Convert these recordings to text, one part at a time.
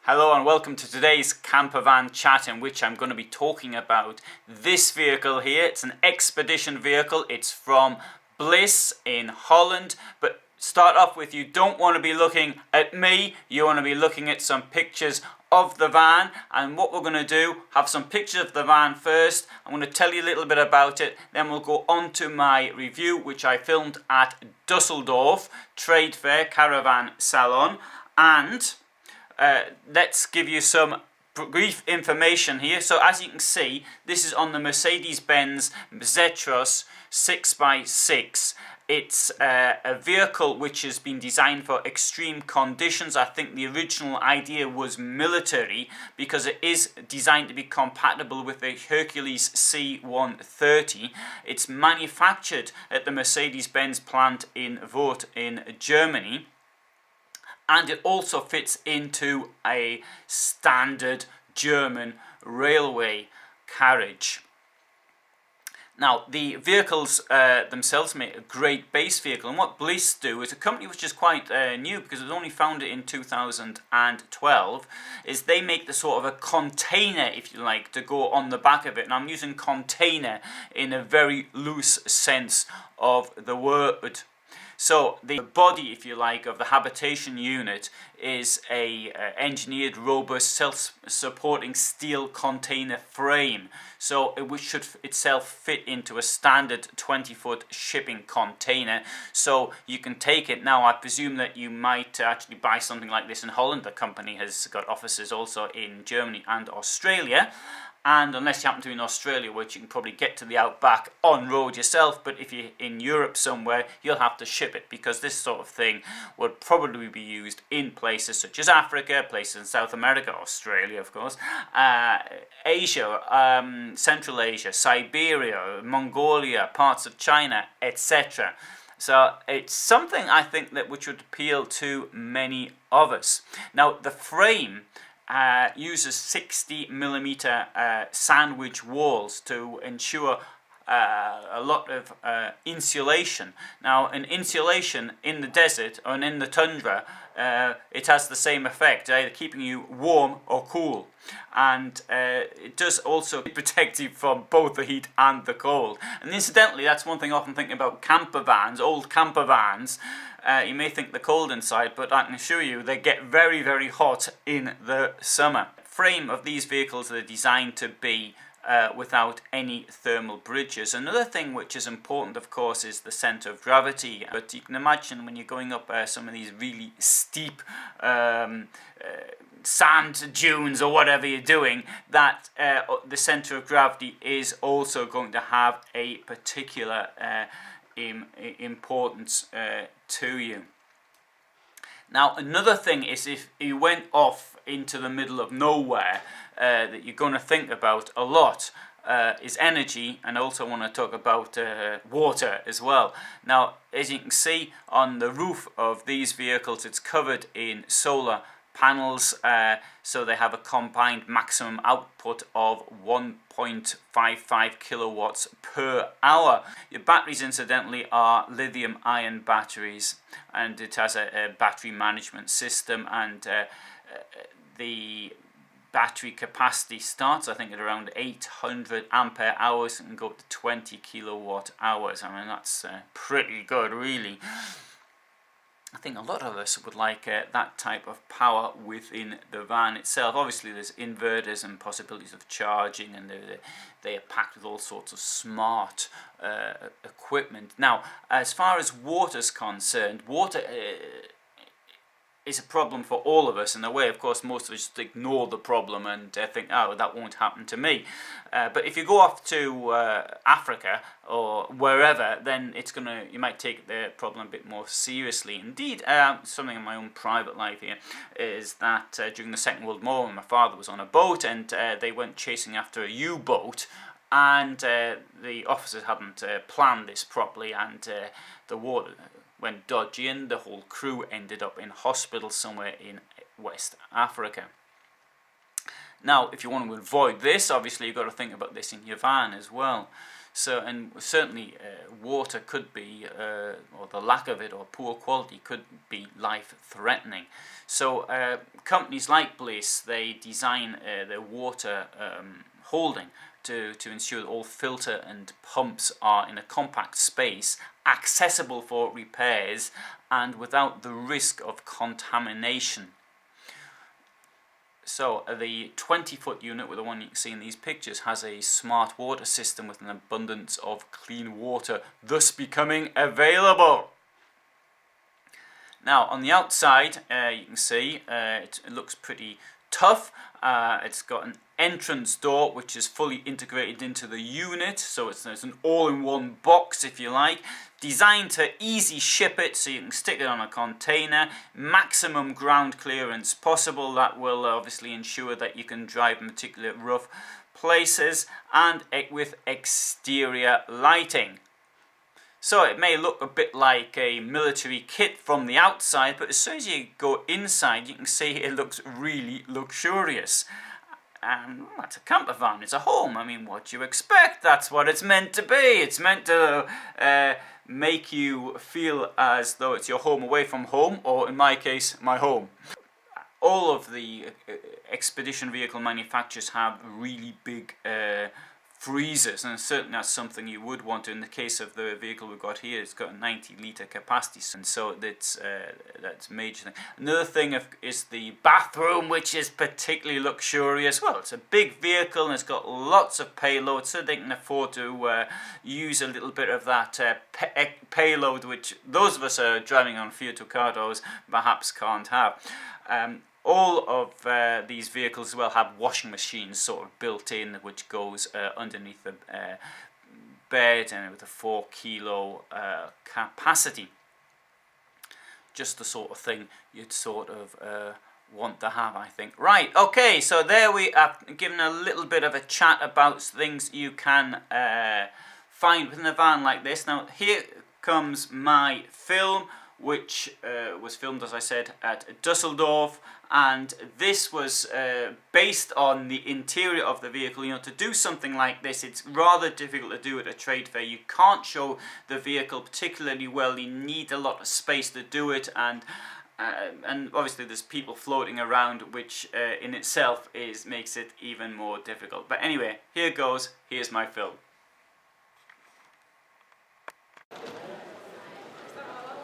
Hello and welcome to today's camper van chat, in which I'm going to be talking about this vehicle here. It's an expedition vehicle. It's from Bliss in Holland. But start off with, you don't want to be looking at me. You want to be looking at some pictures of the van. And what we're going to do, have some pictures of the van first. I'm going to tell you a little bit about it. Then we'll go on to my review, which I filmed at Dusseldorf Trade Fair Caravan Salon. And let's give you some brief information here. So as you can see, this is on the Mercedes-Benz Zetros 6x6. It's a vehicle which has been designed for extreme conditions. I think the original idea was military, because it is designed to be compatible with the Hercules C-130. It's manufactured at the Mercedes-Benz plant in Wörth in Germany. And it also fits into a standard German railway carriage. Now, the vehicles themselves make a great base vehicle, and what Bliss do, is a company which is quite new, because it was only founded in 2012, is they make the sort of a container, if you like, to go on the back of it. And I'm using container in a very loose sense of the word. So the body, if you like, of the habitation unit is a engineered, robust, self-supporting steel container frame. So which should itself fit into a standard 20-foot shipping container. So you can take it. Now, I presume that you might actually buy something like this in Holland. The company has got offices also in Germany and Australia. And unless you happen to be in Australia, which you can probably get to the outback on road yourself, but if you're in Europe somewhere, you'll have to ship it, because this sort of thing would probably be used in places such as Africa, places in South America, Australia of course, Asia, Central Asia, Siberia, Mongolia, parts of China, etc. So it's something, I think, that which would appeal to many of us. Now, the frame uses 60mm sandwich walls to ensure a lot of insulation. Now, an insulation in the desert or in the tundra, it has the same effect, either keeping you warm or cool. And it does also protect you from both the heat and the cold. And incidentally, that's one thing I often think about camper vans, old camper vans. You may think they're cold inside, but I can assure you they get very, very hot in the summer. The frame of these vehicles are designed to be without any thermal bridges. Another thing which is important, of course, is the centre of gravity. But you can imagine when you're going up some of these really steep sand dunes or whatever you're doing, that the centre of gravity is also going to have a particular importance to you. Now, another thing is, if you went off into the middle of nowhere, that you're going to think about a lot is energy, and also want to talk about water as well. Now, as you can see on the roof of these vehicles, it's covered in solar panels, so they have a combined maximum output of 1.55 kilowatts per hour. Your batteries, incidentally, are lithium ion batteries, and it has a battery management system, and the battery capacity starts, I think, at around 800 ampere hours and can go up to 20 kilowatt hours. I mean, that's pretty good, really. I think a lot of us would like that type of power within the van itself. Obviously, there's inverters and possibilities of charging, and they are packed with all sorts of smart equipment. Now, as far as water's concerned, water is a problem for all of us. In a way, of course, most of us just ignore the problem and think, oh, that won't happen to me. But if you go off to Africa or wherever, then you might take the problem a bit more seriously. Indeed, something in my own private life here is that during the Second World War, my father was on a boat, and they went chasing after a U-boat, and the officers hadn't planned this properly, and the water went dodgy, and the whole crew ended up in hospital somewhere in West Africa. Now, if you want to avoid this, obviously you've got to think about this in your van as well. So, and certainly water could be, or the lack of it, or poor quality could be life-threatening. So companies like Bliss, they design their water holding to ensure that all filter and pumps are in a compact space, accessible for repairs, and without the risk of contamination. So the 20-foot unit, with the one you can see in these pictures, has a smart water system with an abundance of clean water, thus becoming available. Now on the outside, you can see it looks pretty tough. It's got an entrance door which is fully integrated into the unit, so it's an all-in-one box, if you like, designed to easy ship it, so you can stick it on a container, maximum ground clearance possible. That will obviously ensure that you can drive in particular rough places, and with exterior lighting. So it may look a bit like a military kit from the outside, but as soon as you go inside, you can see it looks really luxurious. And that's a camper van, it's a home. I mean, what do you expect? That's what it's meant to be. It's meant to make you feel as though it's your home away from home, or in my case, my home. All of the expedition vehicle manufacturers have really big freezers, and certainly that's something you would want to. In the case of the vehicle we've got here, it's got a 90-litre capacity, and so that's major thing. Another thing is the bathroom, which is particularly luxurious. Well, it's a big vehicle and it's got lots of payload, so they can afford to use a little bit of that payload, which those of us driving on Fiat Ducatos perhaps can't have. All of these vehicles as well have washing machines sort of built in, which goes underneath the bed, and with a 4-kilo capacity. Just the sort of thing you'd sort of want to have, I think. Right, okay, so there we have given a little bit of a chat about things you can find within a van like this. Now here comes my film, which was filmed, as I said, at Dusseldorf, and this was based on the interior of the vehicle. You know, to do something like this, it's rather difficult to do at a trade fair. You can't show the vehicle particularly well. You need a lot of space to do it, and obviously there's people floating around, which in itself makes it even more difficult. But anyway, here goes. Here's my film.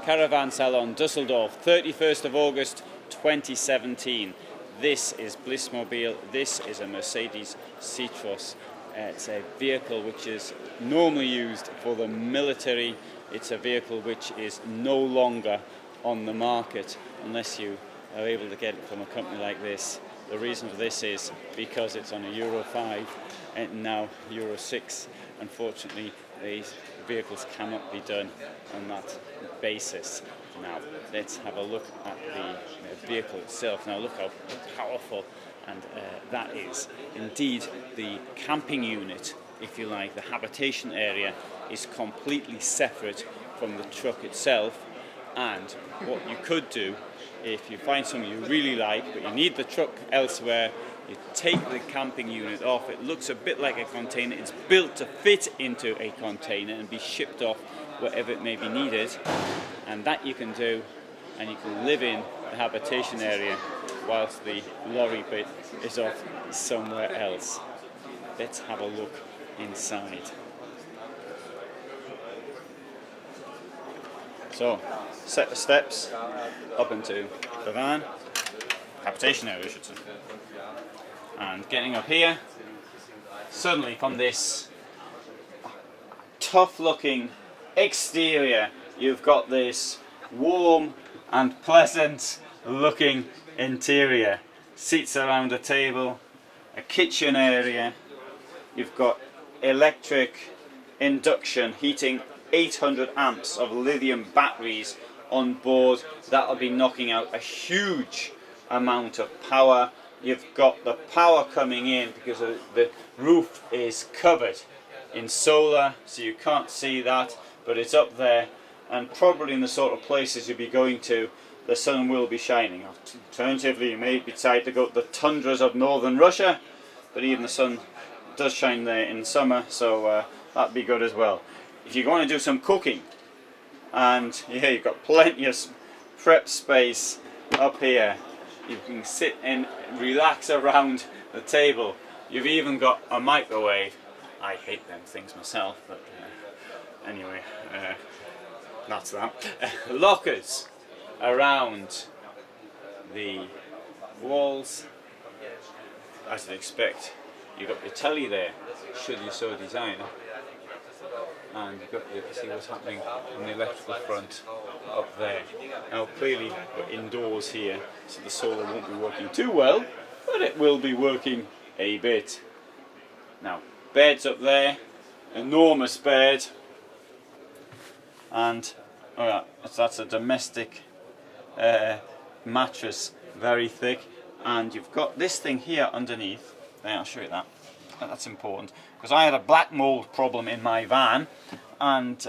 Caravan Salon, Dusseldorf, 31st of August 2017. This is Bliss Mobil. This is a Mercedes Zetros. It's a vehicle which is normally used for the military. It's a vehicle which is no longer on the market unless you are able to get it from a company like this. The reason for this is because it's on a Euro 5 and now Euro 6. Unfortunately, these vehicles cannot be done on that basis. Now let's have a look at the vehicle itself. Now look how powerful and that is. Indeed, the camping unit, if you like, the habitation area, is completely separate from the truck itself. And what you could do, if you find something you really like but you need the truck elsewhere, you take the camping unit off. It looks a bit like a container. It's built to fit into a container and be shipped off wherever it may be needed. And that you can do, and you can live in the habitation area whilst the lorry bit is off somewhere else. Let's have a look inside. So, set the steps up into the van, habitation area I should say. And getting up here, suddenly from this tough looking exterior, you've got this warm and pleasant looking interior. Seats around a table, a kitchen area, you've got electric induction heating, 800 amps of lithium batteries on board. That'll be knocking out a huge amount of power. You've got the power coming in because the roof is covered in solar, so you can't see that, but it's up there, and probably in the sort of places you'll be going to, the sun will be shining. Alternatively, you may decide to go to the tundras of northern Russia, but even the sun does shine there in summer, so that'd be good as well. If you're going to do some cooking, and yeah, you've got plenty of prep space up here, you can sit and relax around the table. You've even got a microwave. I hate them things myself, but anyway, that's that. Lockers around the walls, as you'd expect. You've got your telly there, should you so desire, and you've got you see what's happening on the electrical front up there. Now clearly we're indoors here, so the solar won't be working too well, but it will be working a bit. Now, beds up there, enormous bed, and that's a domestic mattress, very thick, and you've got this thing here underneath. There, I'll show you that. That's important because I had a black mold problem in my van, and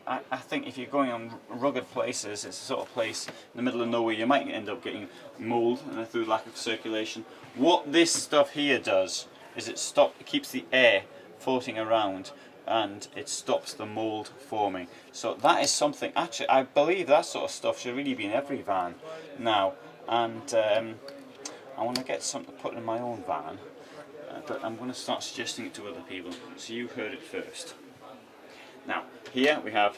I think if you're going on rugged places, it's the sort of place in the middle of nowhere, you might end up getting mold through lack of circulation. What this stuff here does is it keeps the air floating around, and it stops the mold forming. So that is something, actually I believe that sort of stuff should really be in every van now, and I want to get something to put in my own van, but I'm going to start suggesting it to other people, so you heard it first. Now here we have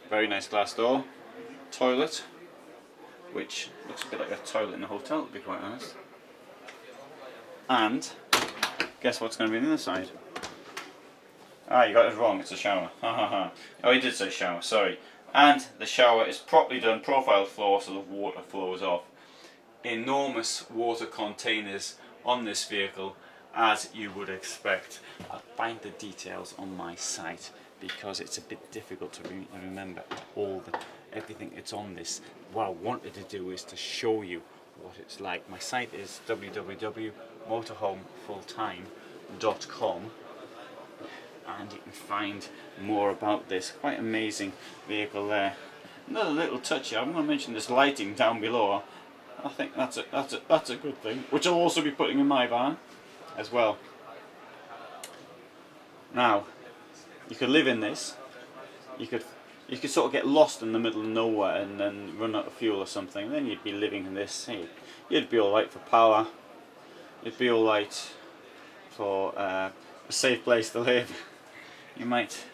a very nice glass door, toilet, which looks a bit like a toilet in a hotel, to be quite honest, and guess what's going to be on the other side? Ah, you got it wrong, it's a shower. Oh, he did say shower, sorry. And the shower is properly done, profile floor, so the water flows off. Enormous water containers on this vehicle, as you would expect. I'll find the details on my site because it's a bit difficult to remember everything that's on this. What I wanted to do is to show you what it's like. My site is www.motorhomefulltime.com, and you can find more about this quite amazing vehicle there. Another little touch here, I'm going to mention this lighting down below. I think that's a good thing, which I'll also be putting in my van as well. Now, you could live in this. You could sort of get lost in the middle of nowhere and then run out of fuel or something. And then you'd be living in this. You'd be all right for power. You'd be all right for a safe place to live. You might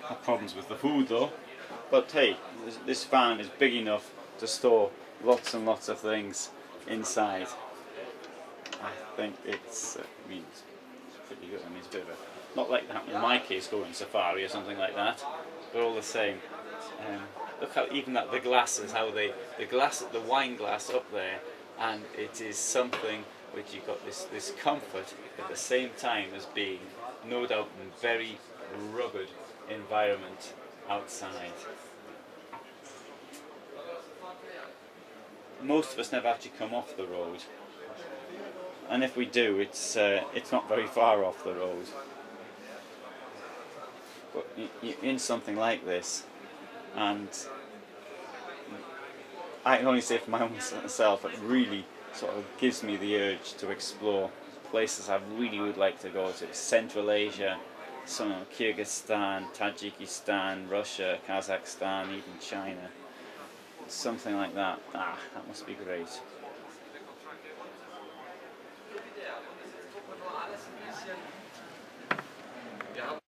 have problems with the food though. But hey, this van is big enough to store lots and lots of things inside. I think it's pretty good. I mean, it's a bit of a, not like that in my case going safari or something like that, but all the same. Look how even that the glasses, how the wine glass up there, and it is something which you've got this comfort at the same time as being no doubt in very rugged environment outside. Most of us never actually come off the road, and if we do, it's not very far off the road. But you're in something like this, and I can only say for my own self, it really sort of gives me the urge to explore places I really would like to go to. Central Asia, Kyrgyzstan, Tajikistan, Russia, Kazakhstan, even China. Something like that. That must be great.